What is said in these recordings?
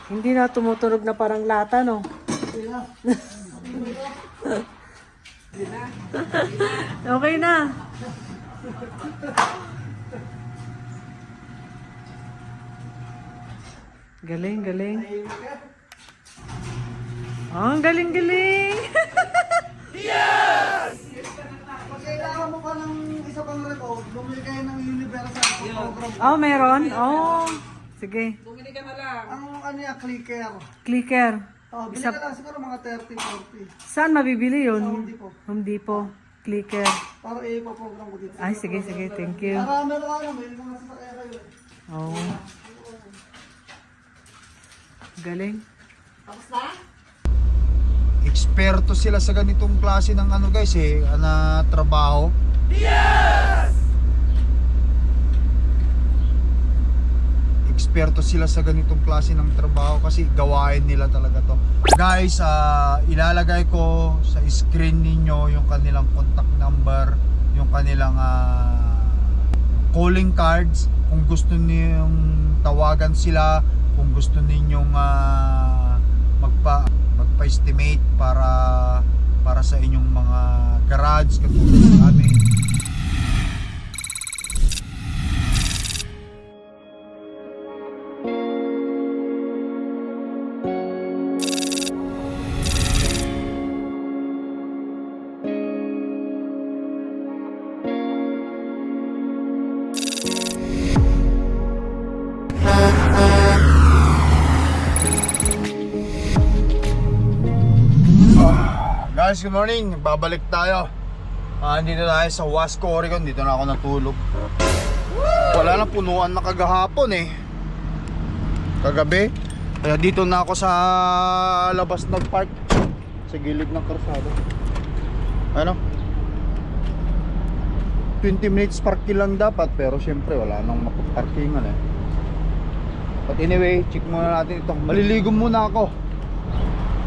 Hindi na tumutunog na parang lata, no? Okay na. Galing, galing. Oh, ang galing-galing. Pag kailangan mo pa ng isa pang record, bumili kayo ng Universal program. Oh, meron? Oh, sige. Bumili ka na lang. Ang ano yan, clicker. Clicker. Oh, bili ka lang siguro mga 30-40. Saan mabibili yun? Home Depot. Home Depot. Clicker. Para ipaprogram ko dito. Ay, sige, sige. Thank you. Para meron ka naman, may mga sasakyan kayo. Oh. Galing. Tapos na? Eksperto sila sa ganitong klase ng ano guys na trabaho. Eksperto sila sa ganitong klase ng trabaho kasi gawain nila talaga to. Guys, ilalagay ko sa screen ninyo yung kanilang contact number, yung kanilang calling cards. Kung gusto niyo tawagan sila, kung gusto ninyong magpa-estimate para sa inyong mga garage katulad sa amin. Guys, good morning. Babalik tayo. Dito tayo sa Wasco, Oregon. Dito na ako natulog. Wala na, punuan na kagahapon kagabi. Kaya dito na ako sa labas nagpark sa gilid ng karsada. Ano? 20 minutes parking lang dapat, pero syempre wala nang mapagparkingan But anyway, check muna natin ito. Maliligo muna ako.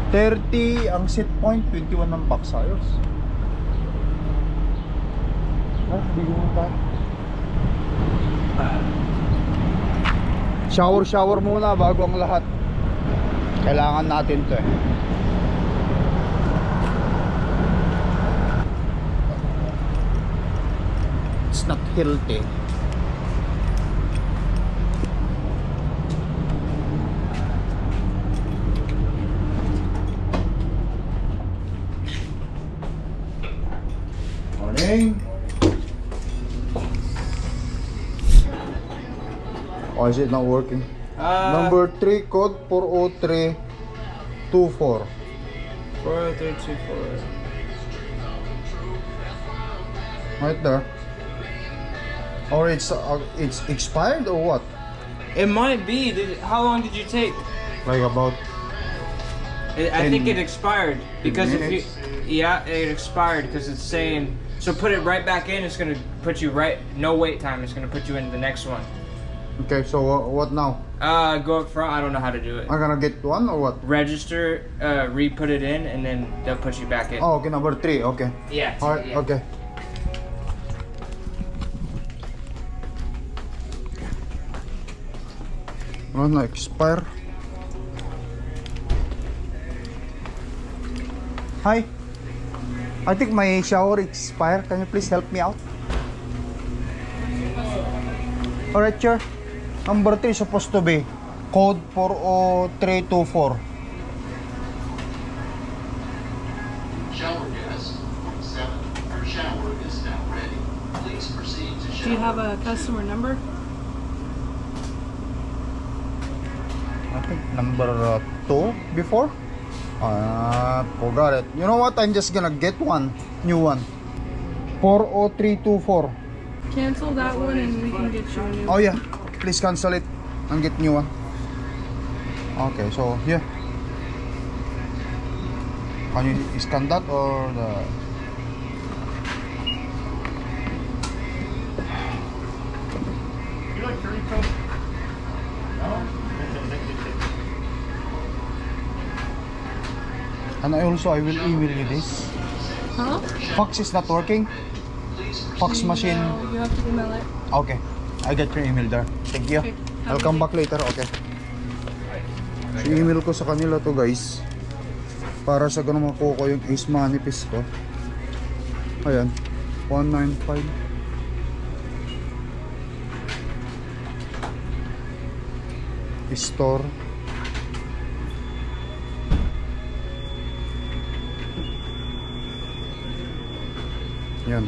30 ang set point, 21 ang box. Ayos. Ligo muna tayo. Shower muna bago ang lahat. Kailangan natin to It's not healthy. Oh, is it not working? Number 3 code 40324. 40324. Right there. Or it's expired or what? It might be. How long did you take? Like about I think it expired because if you, minutes? it expired because it's saying. So put it right back in. It's gonna put you right. No wait time. It's gonna put you in the next one. Okay, so what now? Go up front. I don't know how to do it. I'm gonna get one or what? Register, re-put it in, and then they'll put you back in. Oh, okay, number 3. Okay. Yeah. Alright, yeah. okay. Ano, expire? Hi. I think my shower expired. Can you please help me out? Alright, sure. Number 3 is supposed to be code 40324. Shower guest 7. Your shower is now ready. Please proceed to shower. Do you have a customer number? I think number 2 before. Forgot it. You know what? I'm just gonna get one new one. 40324. Cancel that one and we can get you a new Oh yeah, please cancel it and get new one. Okay, so here. Can you scan that or the? You like curry coke? No? And I will email you this. Huh? Fax is not working. Fax machine. No, you have to email it. Okay, I get your email there. Thank you. Okay, have I'll a come good back later. Okay. So email ko sa kanila to guys, para sa ganun makuha ko yung Ace Manifest ko. Ayan, 195. Store. Yan.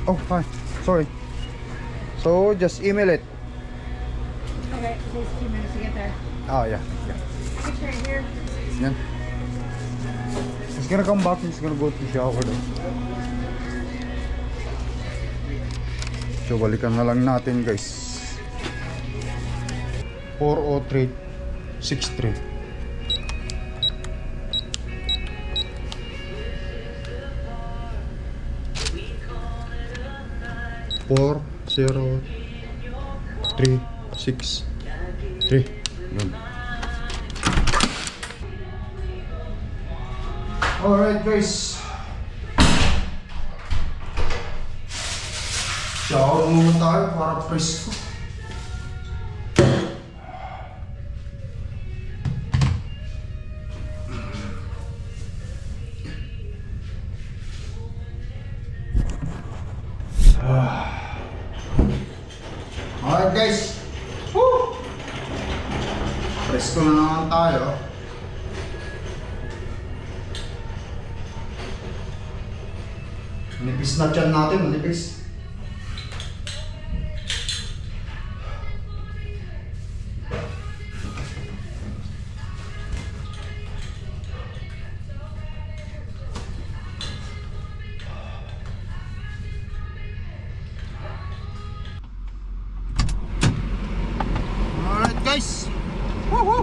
Oh, hi. Sorry. So, just email it. Okay, it takes 2 minutes to get there. Oh, yeah. Picture it here. Yan. He's gonna come back and he's gonna go to shower though. So, balikan na lang natin guys. 40363. Four, 0, 3, 6, 3. Yun. Alright guys. Shower muna tayo para presko. Alright guys. Woo! Presko na naman tayo. Manipis na tiyan natin, manipis. Alright guys. Woohoo!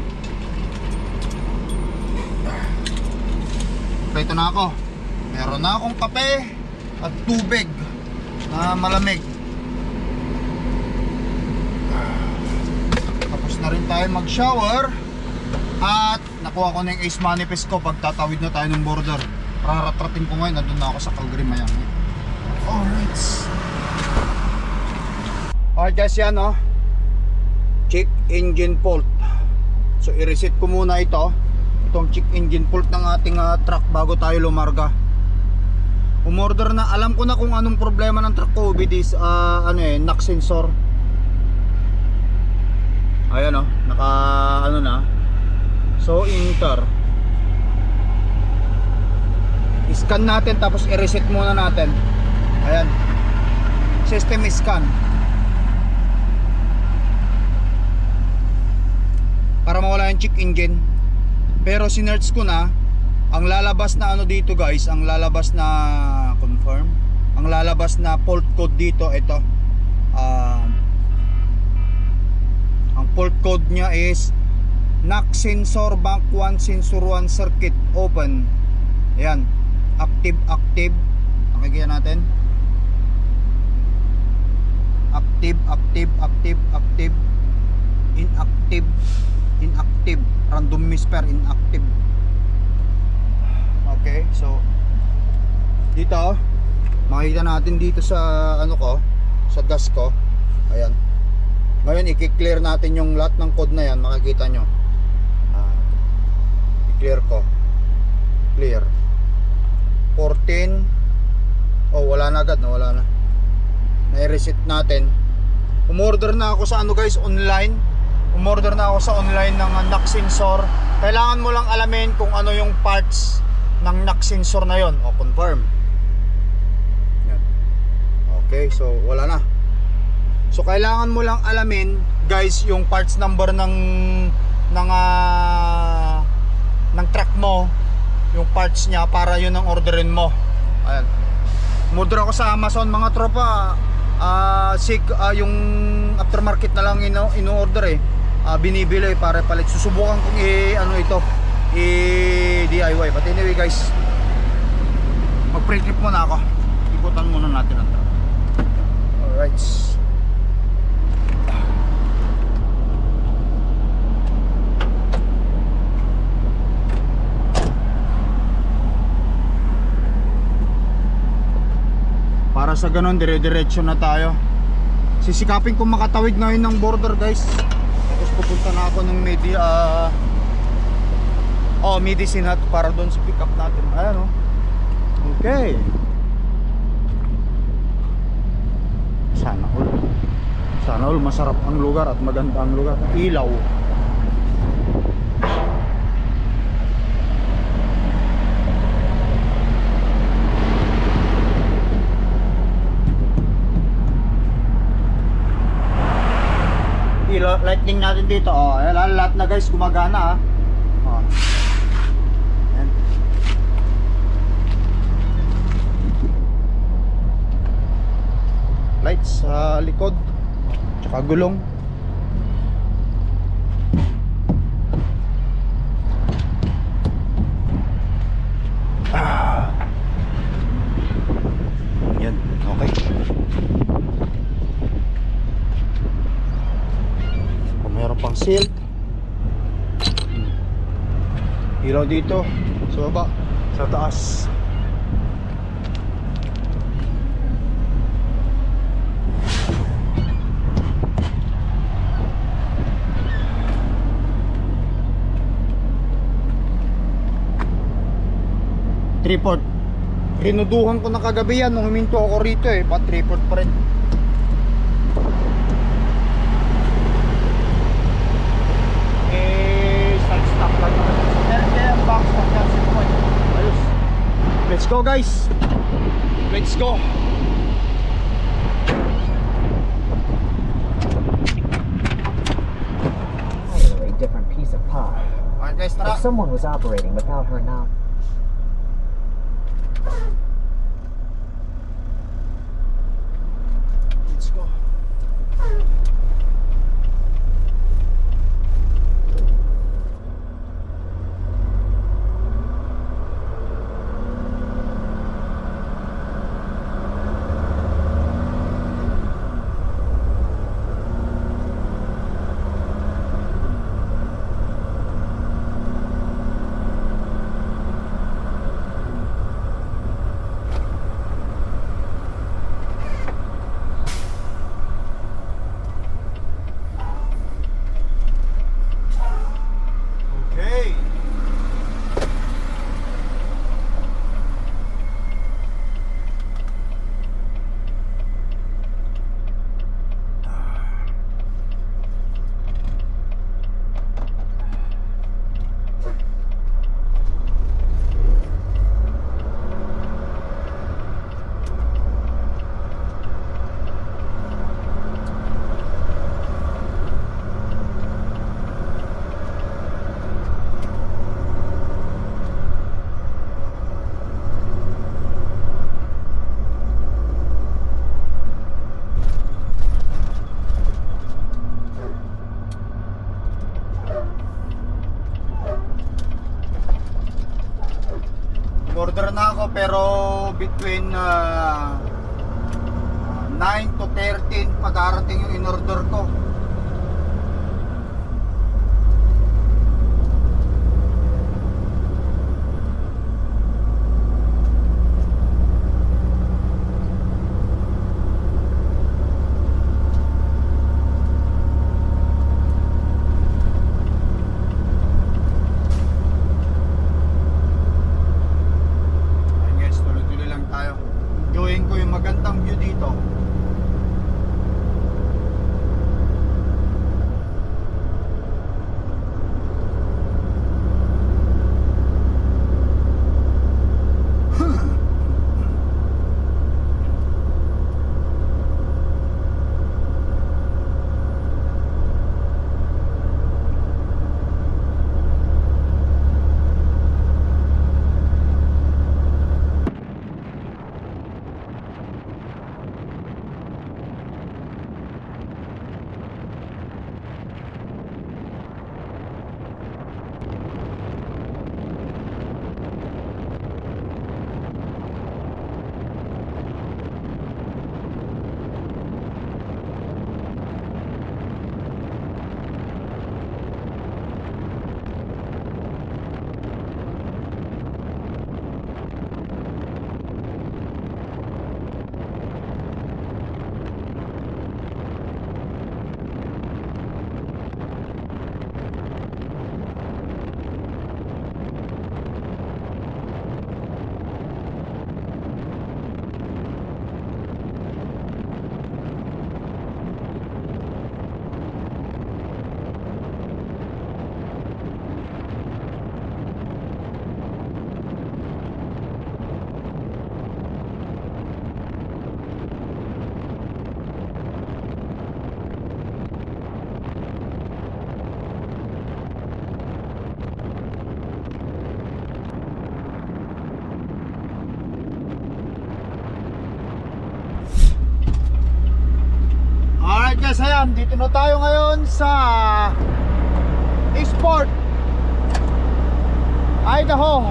Ito na ako. Meron na akong kape at tubig na malamig. Tapos na rin tayo mag-shower. At nakuha ko na yung Ace Manifest ko pag tatawid na tayo ng border. Raratrating ko ngayon, nandun na ako sa Calgary, Miami. Alright. Alright guys, yan oh. Check engine fault. So i-reset ko muna ito. Itong check engine fault ng ating truck bago tayo lumarga. Umorder na, alam ko na kung anong problema ng truck ko with this knock sensor. Ayan oh, naka ano na. So enter. I-scan natin tapos i-reset muna natin. Ayan. System scan. Para mawala yung check engine. Pero sinerch ko na, ang lalabas na ano dito guys, ang lalabas na confirm, ang lalabas na fault code dito, ito ang fault code nya is knock sensor bank 1 sensor 1 circuit open. Ayan, active, nakikita natin, active, inactive, random misfire, inactive. Okay, so dito makikita natin dito sa ano ko, sa gas ko. Ayan. Ngayon i-clear natin yung lahat ng code na yan, makikita nyo. I-clear ko. Clear. 14. Oh, wala na agad, wala na. Na-reset natin. Umorder na ako sa ano guys, online. Umorder na ako sa online ng knock sensor. Kailangan mo lang alamin kung ano yung parts ng knock sensor na yon. O, confirm. Yan. Okay, so wala na. So kailangan mo lang alamin guys yung parts number ng truck mo, yung parts niya, para yun ang orderin mo. Ayan. Umorder ako sa Amazon mga tropa. Yung aftermarket na lang in-order binibili para palit. Susubukan kong DIY. But anyway guys, mag-pre-trip muna ako. Ikutan muna natin ang truck. Alright. Para sa ganun, dire-diretso na tayo. Sisikapin kong makatawid ngayon ng border guys. pupunta na ako ng Medicine Hat para doon sa pick up natin. Ayan, oh. Okay. Sana all masarap ang lugar at maganda ang lugar. Ilaw. Ilaw, lighting natin dito. Oh, ayan, lahat na guys gumagana, ah. Oh. Ayan. Lights sa likod. Tsaka gulong. Yan, okay. Kung meron pang silk. Ilaw dito sa baba, sa taas. Tripod. Rinuduhan ko na kagabi yan nung huminto ako rito eh. Pa tripod pa rin. Stop lang naman. Kaya ang box stop yan. Ayos. Let's go guys. Let's go. Entirely different piece of pie. Alright guys, tara. If someone was operating without her now. Let's go. Okay. Order na ako pero between 9 to 13 pag-arating yung in-order ko. Enjoying ko yung magandang view dito. guys, ayan, dito na tayo ngayon sa Eastport, Idaho.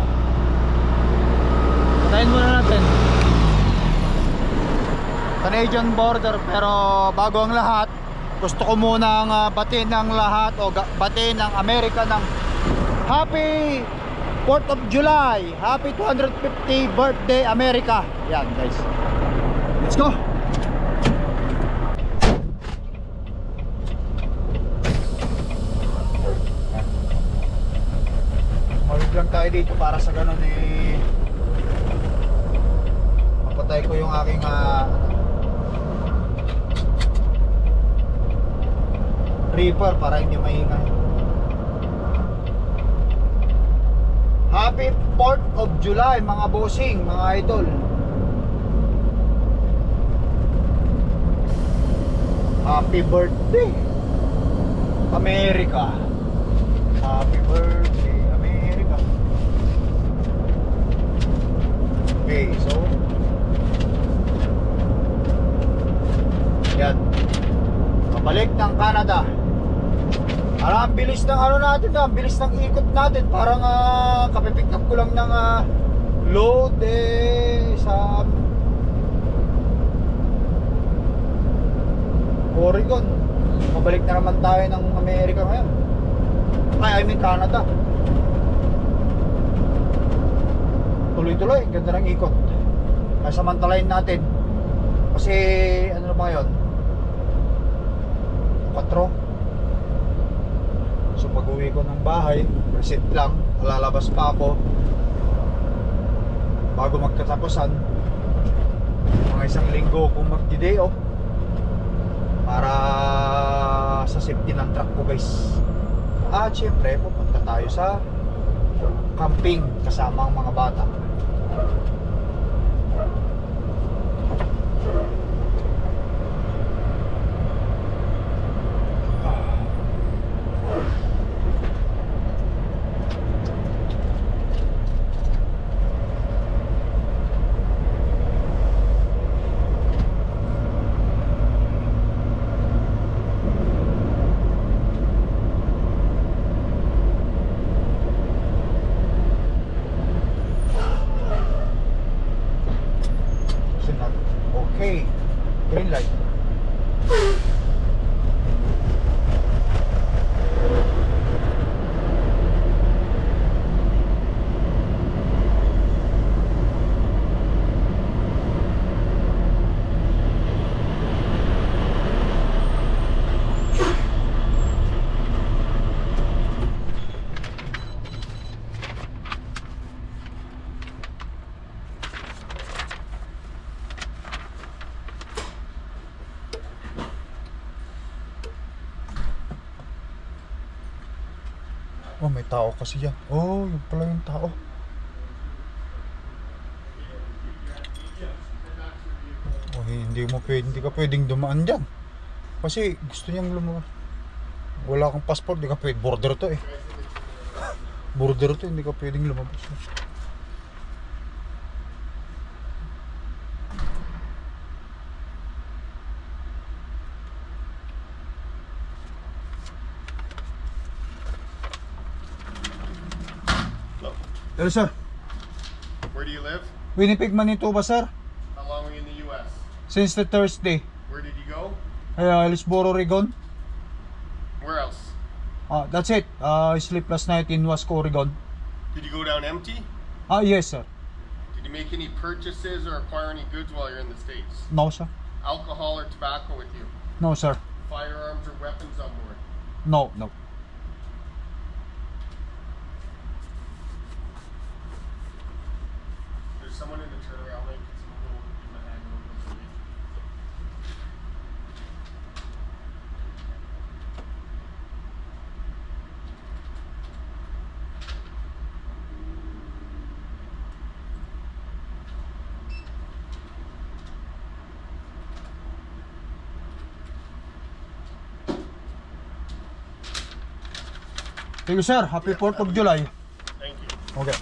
Patayin muna natin Canadian border. Pero bago ang lahat, gusto ko munang batiin ng lahat o batiin ng Amerika ng Happy 4th of July. Happy 250 birthday America. Yan guys, let's go. Mawag lang tayo dito para sa ganun mapatay ko yung aking reaper para hindi maingay. Happy 4th of July mga bossing, mga idol. Happy birthday America. Happy birthday America. Okay, so yan, pabalik ng Canada. Ang bilis ng natin, ang bilis ng ikot natin. Parang kapipick up ko lang ng load sa Oregon. Pabalik na naman tayo ng Amerika ngayon. I mean Canada. Tuloy-tuloy, ganda ng ikot. Kaya samantalayin natin. Kasi ano na ba ngayon? 4. So pag uwi ko ng bahay, reset lang, lalabas pa ako bago magkatapusan. Mga 1 linggo kung magdi-day off para sa safety ng truck ko guys. At syempre pupunta tayo sa camping kasama ang mga bata. Okay, green light. Oh, may tao kasi yan. Oh, yun pala yung tao. Oh, hindi ka pwedeng dumaan dyan. Kasi gusto niyang lumabas. Wala kang passport, hindi ka pwedeng. Border to eh. Border to, hindi ka pwedeng lumabas. Hello sir. Where do you live? Winnipeg, Manitoba sir. How long were you in the U.S.? Since the Thursday. Where did you go? Hillsboro, Oregon. Where else? That's it. I slept last night in Wasco, Oregon. Did you go down empty? Yes sir. Did you make any purchases or acquire any goods while you're in the States? No sir. Alcohol or tobacco with you? No sir. Firearms or weapons on board? No. There's someone in the trailer. I'll make some little give my hand over to you. Thank you sir. Happy 4th of July. Thank you. Okay.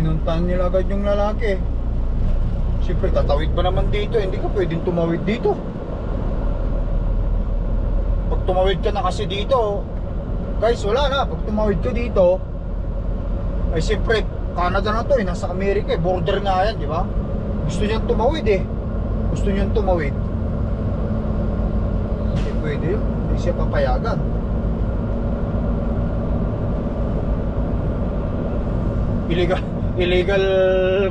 pinuntahan nila agad yung lalaki. Siyempre, tatawid ba naman dito? Hindi ka pwedeng tumawid dito. Pag tumawid ka na kasi dito, guys, wala na. Pag tumawid ka dito, ay siyempre, Canada na to eh, nasa Amerika eh. Border nga yan, di ba? Gusto niyang tumawid eh. Gusto niyang tumawid. Hindi pwede yun. Hindi siya papayagan. Illegal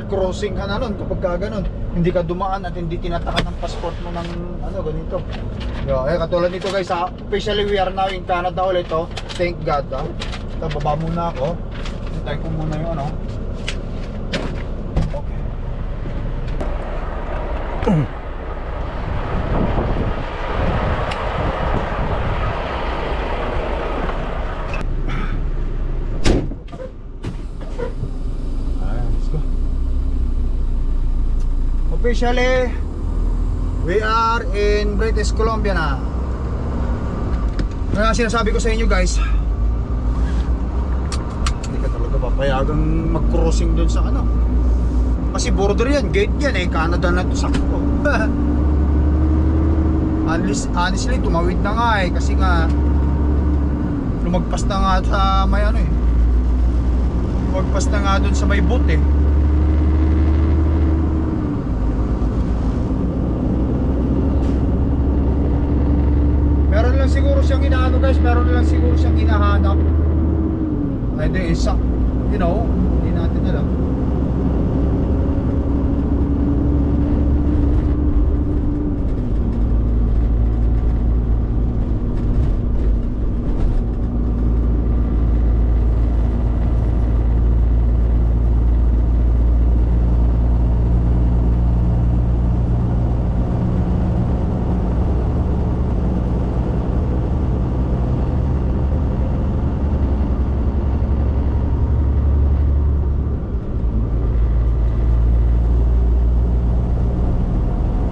crossing ka na nun kapag ka ganun. Hindi ka dumaan at hindi tinatakan ng passport mo ng ano, ganito. Katulad nito guys ha. Officially we are now in Canada ulit oh. Thank God ha. Ito, baba muna ako. Hintay ko muna yung ano. Okay. Let's go. Officially, we are in British Columbia na. Kaya sinasabi ko sa inyo guys, hindi ka talaga papayagang mag-crossing dun sa ano. Kasi border yan, gate yan eh, Canada na to, sakto. Honestly, tumawid na nga eh, kasi nga lumagpas na nga sa may ano eh. Lumagpas na nga dun sa may boot eh. Meron lang siguro siyang inaano guys, meron lang siguro siyang hinahanap. Ay di isa, you know, hindi natin alam.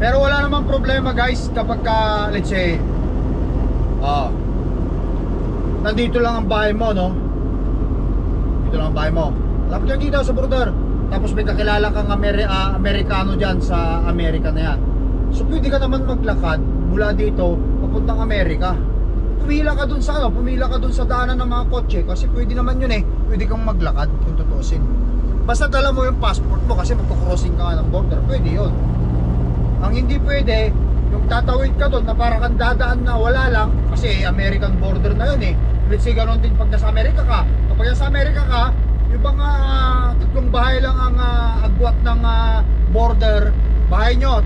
Pero wala namang problema guys kapag ka, let's say nandito lang ang bahay mo, no? Dito lang ang bahay mo. Lapit lang dito sa border. Tapos may kakilala kang Amerikano dyan sa Amerika na yan. So pwede ka naman maglakad mula dito papuntang Amerika. Pumila ka dun sa ano, pumila ka dun sa daanan ng mga kotse. Kasi pwede naman yun eh. Pwede kang maglakad kung tutuusin. Basta dala mo yung passport mo kasi magpo-crossing ka nga ng border. Pwede yun. Ang hindi pwede, yung tatawid ka doon na parang kang dadaan na wala lang kasi American border na yun eh. Let's say ganoon din pag nasa Amerika ka. Kapag nasa Amerika ka, yung bang tatlong bahay lang ang agwat ng border, bahay nyo,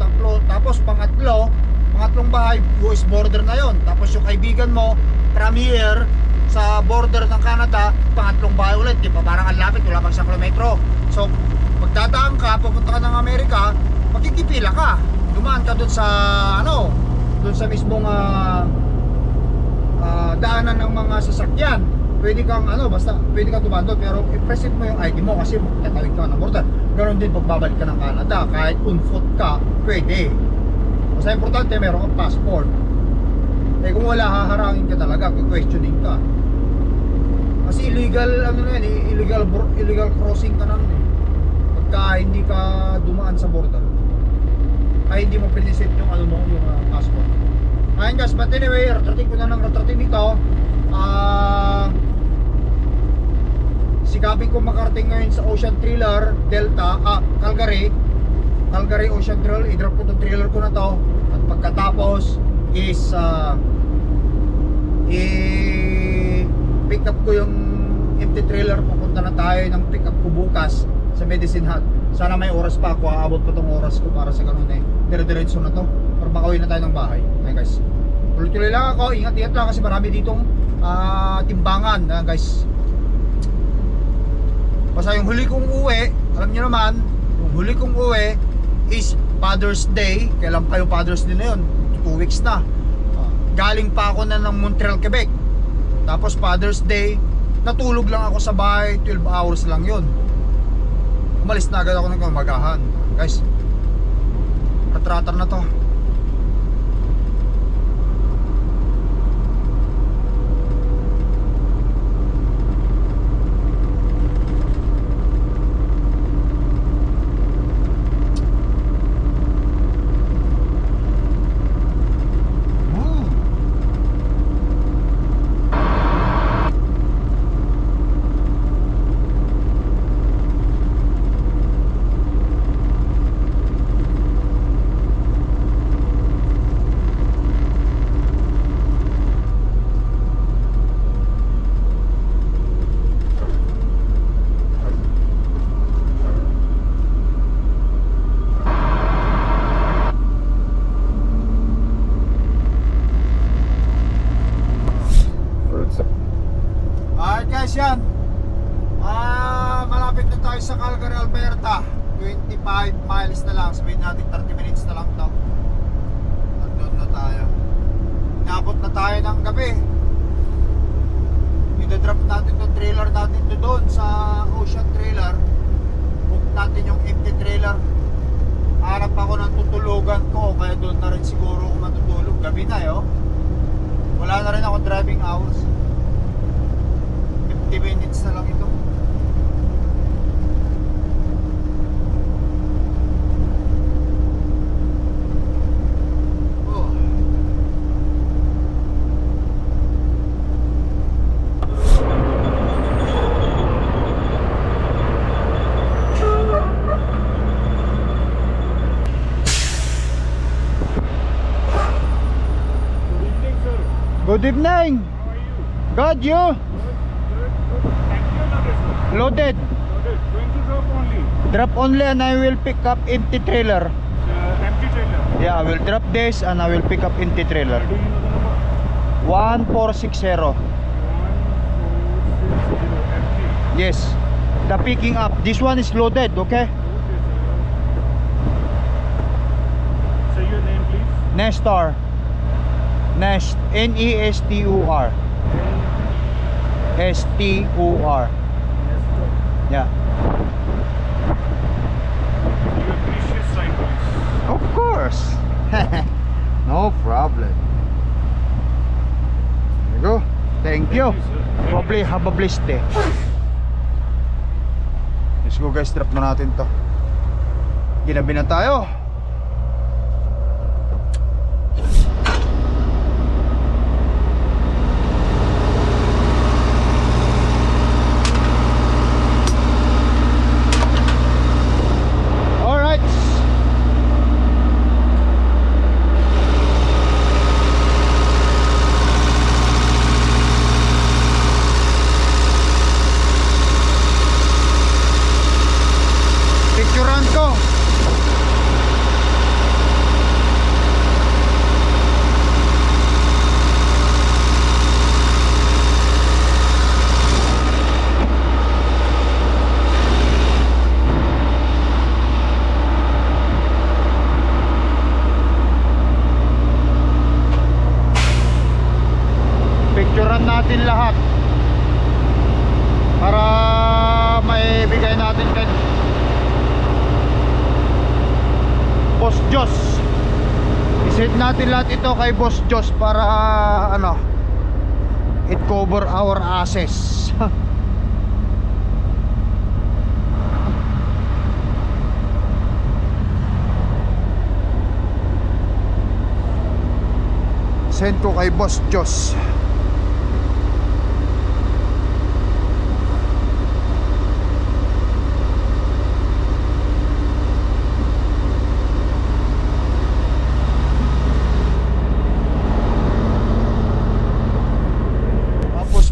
tapos pangatlong bahay, US border na yon. Tapos yung kaibigan mo, premier sa border ng Canada, pangatlong bahay ulit, di ba? Parang ang lapit, wala pang 1 kilometro. So, pagdadaan ka, pupunta ka ng Amerika, magkikipila ka. Dumaan ka dun sa ano, dun sa mismong daanan ng mga sasakyan. Pwede kang ano, basta pwede kang dumaan doon, pero i-present mo yung ID mo kasi tatawid ka ng border. Ganon din pagbabalik ka ng Canada, kahit on foot ka, pwede. Basta importante meron kang passport. Eh kung wala, haharangin ka talaga, questioning ka. Kasi illegal ano na yan, illegal crossing ka na nun eh. Pagka hindi ka dumaan sa border, ay hindi mo pinisit yung ano mo, yung passport. Ayun guys, but anyway, ratrating ko na ng ratrating dito. Sikapin ko makarating ngayon sa Ocean Trailer Delta, Calgary Ocean Trailer. I-drop ko itong trailer ko na to. At pagkatapos is pick up ko yung empty trailer. Pupunta na tayo ng pick up ko bukas sa Medicine Hat. Sana may oras pa ako, aabot pa tong oras ko para sa ganun eh. Dire-diretso na to para makauwi na tayo ng bahay. Okay guys, tuloy-tuloy lang ako, ingat-ingat lang kasi marami ditong timbangan guys. Basta yung huli kong uwi, alam niyo naman, yung huli kong uwi is Father's Day. Kailan pa yung Father's Day na yun? 2 weeks na. Galing pa ako na ng Montreal, Quebec. Tapos Father's Day, natulog lang ako sa bahay, 12 hours lang yun. Umalis na agad ako ng kamagahan. Guys, ratratar na to. kaya doon na rin siguro ako matutulog. Gabi na wala na rin ako driving hours. 50 minutes na lang ito. Oh. Good evening. God, you? Loaded. Drop only and I will pick up empty trailer. Empty trailer. Yeah, I will drop this and I will pick up empty trailer. Do you know the number? 1460. 1460 empty. Yes. The picking up. This one is loaded, okay? Say your name, please. Nestor. Nest. Nestor. Stor. Yeah. Your precious sign, please. Of course. No problem. There you go. Thank you. Probably have a blessed day. Let's go guys, drop na natin to. Ginabi na tayo. Alright. Picturean ko. Picturean natin lahat para maibigay natin kay Boss Jos. I-set natin lahat ito kay Boss Jos para it cover our asses. Send ko kay Boss Jos.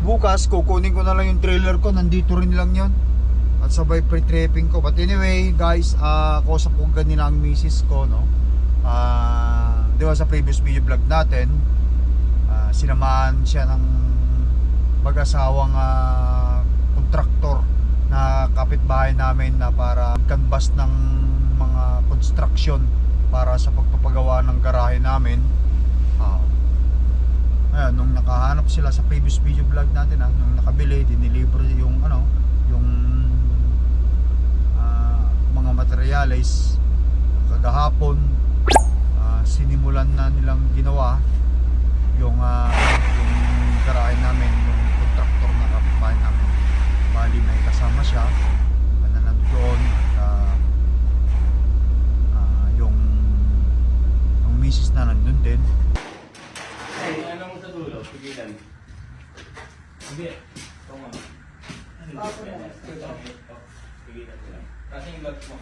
Bukas kukunin ko na lang yung trailer ko, nandito rin lang yon at sabay pre-tripping ko. But anyway guys, kausap ko ganina ang misis ko, no? Di ba sa previous video vlog natin, sinamahan siya ng mag-asawang kontraktor na kapitbahay namin na para canvas ng mga construction para sa pagpapagawa ng garahe namin. Ayan, nung nakahanap sila sa previous video vlog natin, nung nakabili, diniliver yung yung mga materials kagahapon. Sinimulan na nilang ginawa yung garahe namin, yung contractor na kapitbahay namin. Bali may kasama siya na nandoon at yung misis na nandun din. Anong sa dulo? Pigilan. Hindi. Ito nga. Pigilan ko lang. Kasi yung gloves mo.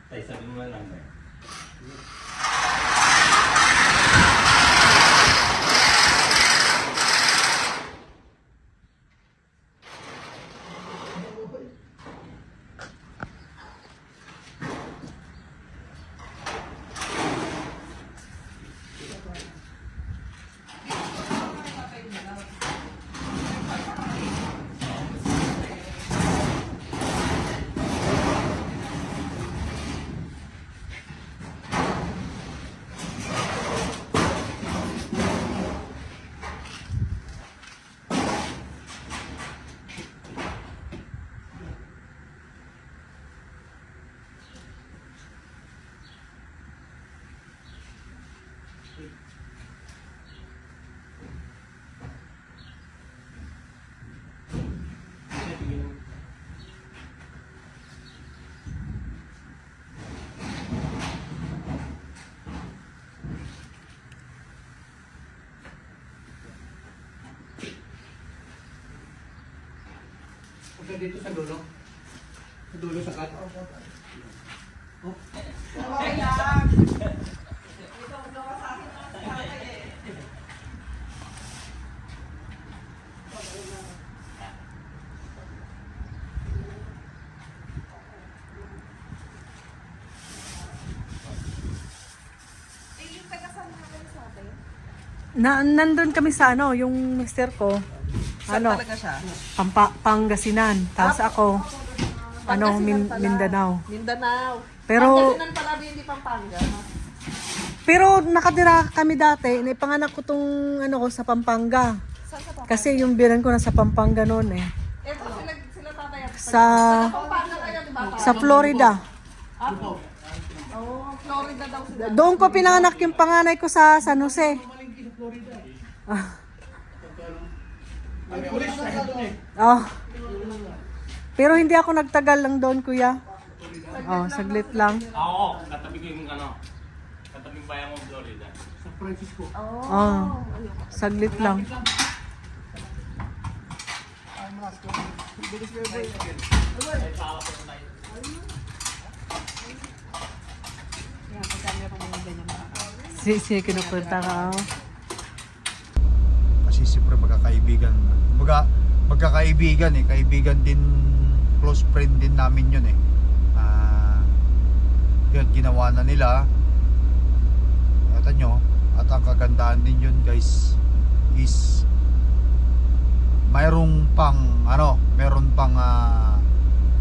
Tay, sabi mo lang ba? Dito sa dulo. Sa dulo sa kat. Nandun kami sa ano, yung mister ko. Ano? Pangasinan. Tapos ako, ano, Mindanao. Mindanao. Pero, Pangasinan pala, hindi Pampanga. pero nakatira kami dati, naipanganak ko tong ano ko sa Pampanga. Kasi yung biran ko nasa Pampanga noon eh. Eto sila tatay. Sa Pampanga kayo, di ba? sa Florida. Oh, Florida daw sila. Doon ko pinanganak yung panganay ko sa San Jose. Oh. Pero hindi ako nagtagal lang doon, kuya. Oh, saglit lang. Oo, katabi ko yung ano, katabi bayan mo Florida. Sa Francisco. Oh, saglit lang. Si kinupunta ka. Oh. Kasi siyempre magkakaibigan. Magkakaibigan eh. Kaibigan din, close friend din namin yun eh. Yun, ginawa na nila. Kata nyo, at ang kagandahan din yun guys is mayroon pang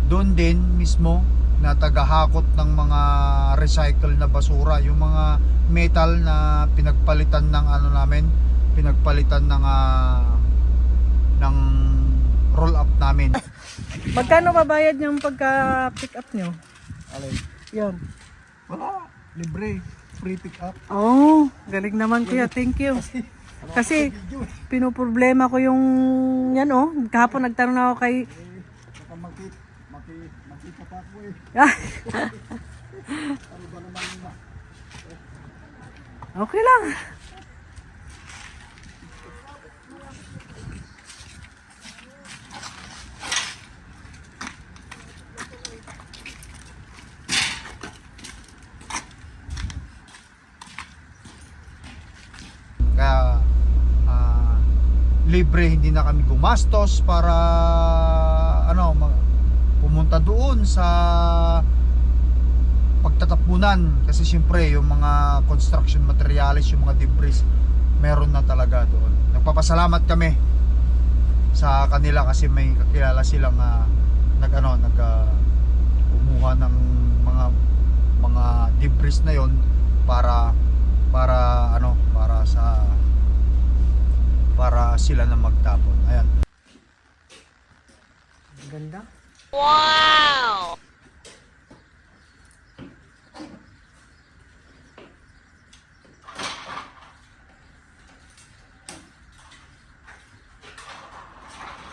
doon din mismo na tagahakot ng mga recycle na basura, yung mga metal na pinagpalitan ng ng roll up namin. Magkano babayad yung pagka-pick up nyo? Alay. Yun. Wala, libre, free pick up. Oh, galing naman kuya. Thank you. Kasi pinoproblema ko yung yan oh. Kahapon nagtanong na ako kay Makita pa ako eh. Okay lang. Kaya libre, hindi na kami gumastos para pumunta doon sa pagtatapunan, kasi siyempre yung mga construction materials, yung mga debris meron na talaga doon. Nagpapasalamat kami sa kanila kasi may kakilala silang kumuha ng mga debris na yon para sila na magtapon. Ayan. Ganda. Wow!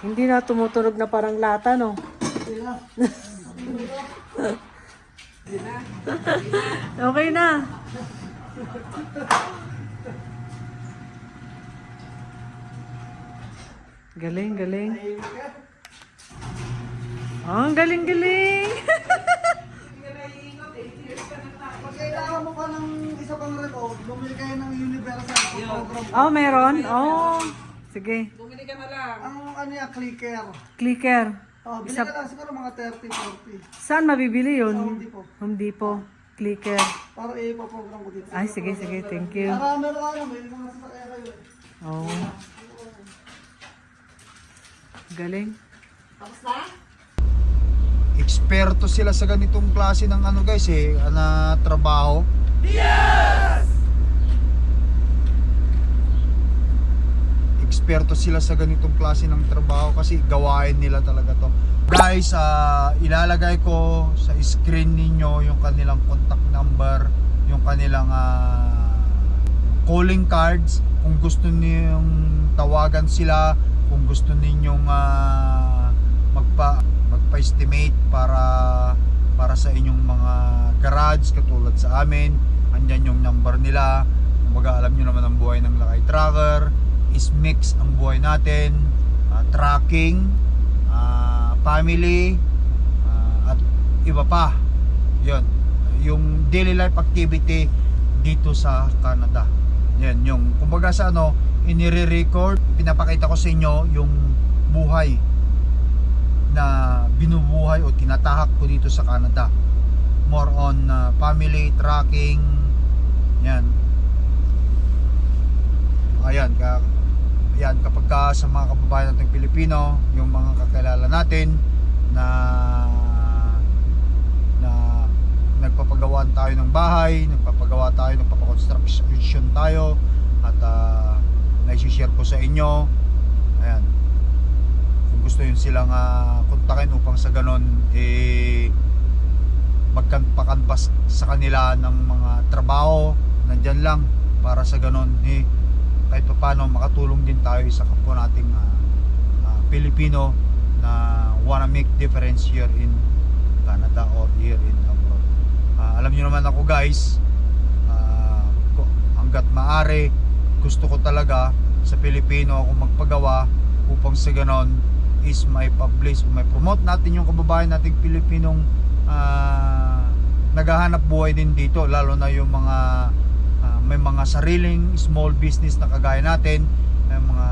Hindi na tumutunog na parang lata, no? Okay na. Galing, galing. Oh, ang galing-galing. Pag kailangan mo pa ng isa pang remote, bumili kayo ng Universal program. Oh, meron? Oh, sige. Bumili ka na lang. Ang clicker. Clicker. Oh, bili ka lang siguro mga 30-40. Saan mabibili yun? Home Depot. Home Depot. Clicker. Para ipaprogram ko dito. Ay, sige, sige. Thank you. Para meron may mga sasakyan kayo. Oh. Galing. Tapos na? Eksperto sila sa ganitong klase ng guys na trabaho. Yes! Eksperto sila sa ganitong klase ng trabaho kasi gawain nila talaga to. Guys, ilalagay ko sa screen ninyo yung kanilang contact number, yung kanilang calling cards kung gusto ninyong tawagan sila, kung gusto ninyong magpa-estimate para sa inyong mga garage katulad sa amin. Andyan yung number nila. Kumbaga alam nyo naman ang buhay ng Lakay Trucker is mix ang buhay natin, tracking, family, at iba pa. Yun, yung daily life activity dito sa Canada. Yan, yung kumbaga sa ano, inire-record, pinapakita ko sa inyo yung buhay na binubuhay o tinatahak ko dito sa Canada. More on family, tracking, yan. Ayan, kapag sa mga kababayan nating Pilipino, yung mga kakilala natin na nagpapagawa tayo ng bahay, nagpapaconstruction tayo, at naisishare ko sa inyo. Ayan, kung gusto yun silang kontakin upang sa ganon magpakanpas sa kanila ng mga trabaho, nandyan lang para sa ganon kahit pa paano makatulong din tayo sa kapwa nating Pilipino na wanna make difference here in Canada or here in abroad. Alam niyo naman ako guys, hanggat maaari gusto ko talaga sa Pilipino ako magpagawa upang sa ganon is may publish o may promote natin yung kababayan nating Pilipinong naghahanap buhay din dito, lalo na yung mga may mga sariling small business na kagaya natin, may mga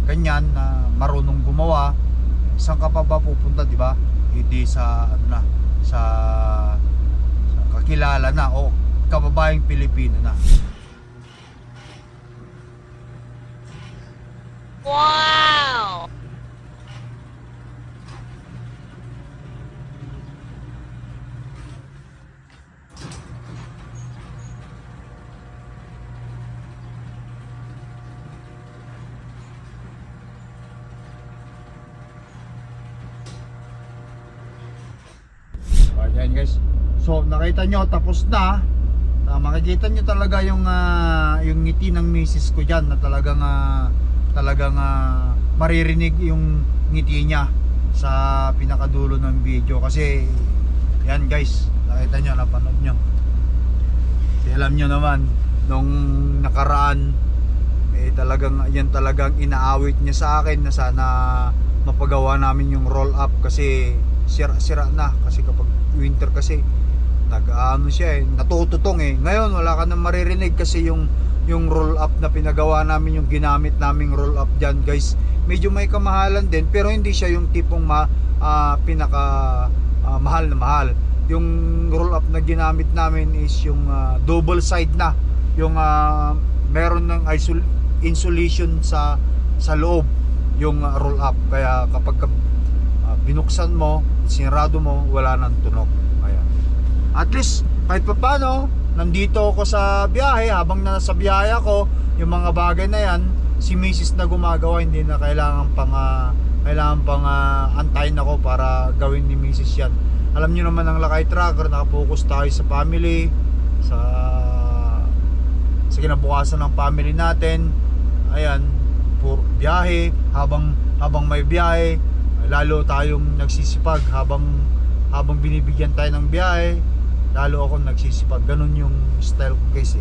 ganyan na marunong gumawa. Saan ka pa ba pupunta, di ba? Hindi sa sa kakilala na o kababayang Pilipino na. Wow! Ayan guys, so nakita nyo tapos na. Makikita nyo talaga yung ngiti ng misis ko dyan na talagang maririnig yung ngiti niya sa pinakadulo ng video. Kasi yan guys, nakita nyo, napanood nyo. Kasi alam nyo naman nung nakaraan talagang inaawit niya sa akin na sana mapagawa namin yung roll up kasi sira na. Kasi kapag winter kasi natututong ngayon wala ka nang maririnig kasi yung roll up na pinagawa namin, yung ginamit naming roll up dyan guys, medyo may kamahalan din pero hindi siya yung tipong pinaka mahal na mahal. Yung roll up na ginamit namin is yung double side na, yung meron ng insulation sa loob yung roll up, kaya kapag binuksan mo, sinarado mo, wala nang tunog. Ayan. At least kahit pa paano, nandito ako sa biyahe. Habang nasa biyahe ako, yung mga bagay na yan, si Mrs. na gumagawa, hindi na kailangan pang antayin ako para gawin ni Mrs. yan. Alam niyo naman ang Lakay Trucker, nakapokus tayo sa family, sa kinabukasan ng family natin. Ayan, puro biyahe, habang may biyahe, lalo tayong nagsisipag. Habang binibigyan tayo ng biyahe, lalo ako nagsisipag. Ganun yung style ko guys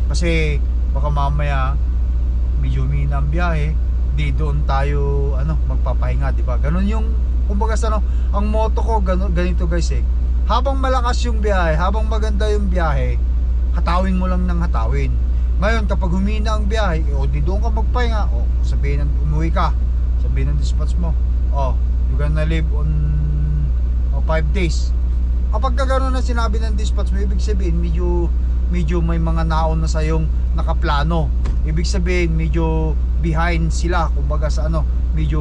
kasi baka mamaya medyo mina ang biyahe, di doon tayo magpapahinga, di ba? Ganun yung kumbaga ang motto ko ganito guys habang malakas yung biyahe, habang maganda yung biyahe, hatawin mo lang ng hatawin. Ngayon kapag humina ang biyahe, di doon ka magpahinga, sabihin umuwi ka, sabihin ng dispatch mo, you're gonna live on 5 days. Kapag gano'n na sinabi ng dispatch mo, ibig sabihin medyo may mga naon na sayong nakaplano. Ibig sabihin medyo behind sila, kumbaga sa medyo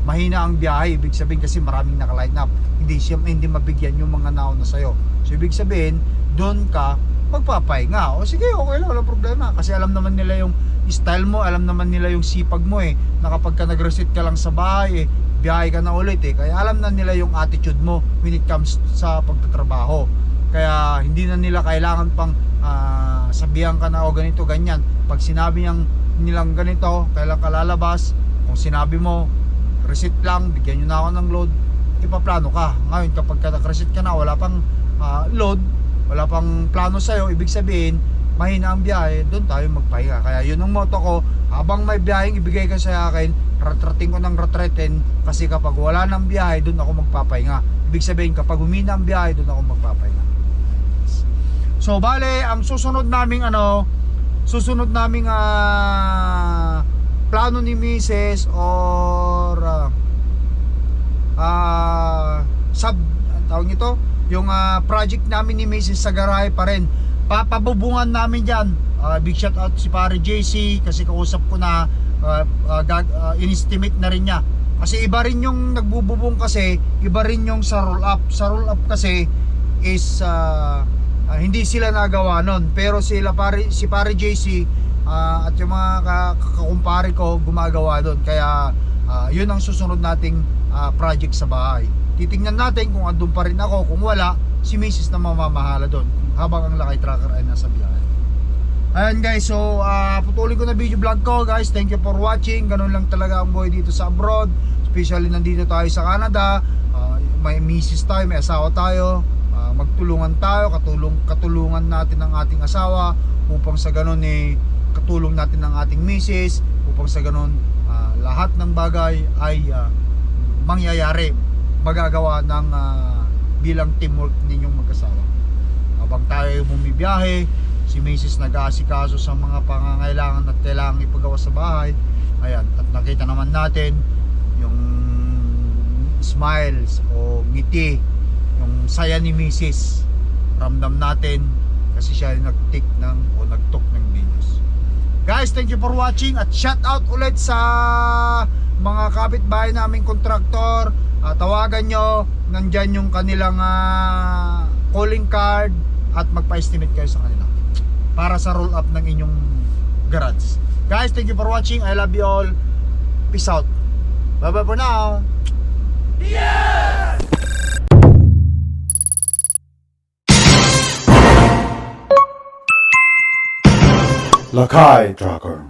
mahina ang biyahe. Ibig sabihin kasi maraming naka-line up, hindi mabigyan yung mga naon na sayo. So ibig sabihin doon ka magpapahinga. Sige, okay lang, walang problema. Kasi alam naman nila yung style mo, alam naman nila yung sipag mo na kapag ka nag-reset ka lang sa bahay biyahe ka na ulit kaya alam na nila yung attitude mo when it comes sa pagtatrabaho. Kaya hindi na nila kailangan pang sabihan ka na o ganito ganyan. Pag sinabi nilang ganito, kailan ka lalabas, kung sinabi mo receipt lang, bigyan nyo na ako ng load, ipaplano ka. Ngayon kapag nag-receipt ka na, wala pang load, wala pang plano sa'yo, ibig sabihin mahina ang biyahe, doon tayo magpahinga. Kaya yun ang motto ko, habang may biyaheng ibigay ka sa akin, ratrating ko ng ratratin, kasi kapag wala ng biyahe, doon ako magpapahinga. Ibig sabihin kapag humina ang biyahe, doon ako magpapahinga. So bale, ang susunod naming plano ni Mrs. or tawag nito, yung project namin ni Mrs. sa garahe pa rin. Papabubungan namin dyan. Big shout out si pare JC, kasi kausap ko na, in-estimate na rin niya. Kasi iba rin yung nagbububong, kasi iba rin yung sa roll up. Sa roll up kasi is hindi sila nagawa nun, pero si pare JC at yung mga kakumpare ko gumagawa doon. Kaya yun ang susunod nating project sa bahay. Titingnan natin kung andun pa rin ako. Kung wala, si Mrs. na mamamahala doon habang ang lakay tracker ay nasa biyahe. Ayan guys, so putulin ko na video vlog ko guys. Thank you for watching. Ganun lang talaga ang buhay dito sa abroad, especially nandito tayo sa Canada. May misis tayo, may asawa tayo. Magtulungan tayo, katulungan natin ang ating asawa upang sa ganun katulong natin ang ating misis, upang sa ganun lahat ng bagay ay mangyayari, magagawa ng bilang teamwork ninyong mag-asawa. Habang tayo bumibiyahe, si misis nag-aasikaso sa mga pangangailangan at kailangan ipagawa sa bahay. Ayan, at nakita naman natin yung smiles o ngiti, yung saya ni Mrs. Ramdam natin kasi siya ay nag-take o nag-talk ng videos. Guys, thank you for watching, at shout out ulit sa mga kapitbahay naming kontraktor. Tawagan nyo, nandyan yung kanilang calling card, at magpa-estimate kayo sa kanila para sa roll up ng inyong garage. Guys, thank you for watching. I love you all. Peace out. Bye bye for now. Lakay Tracker.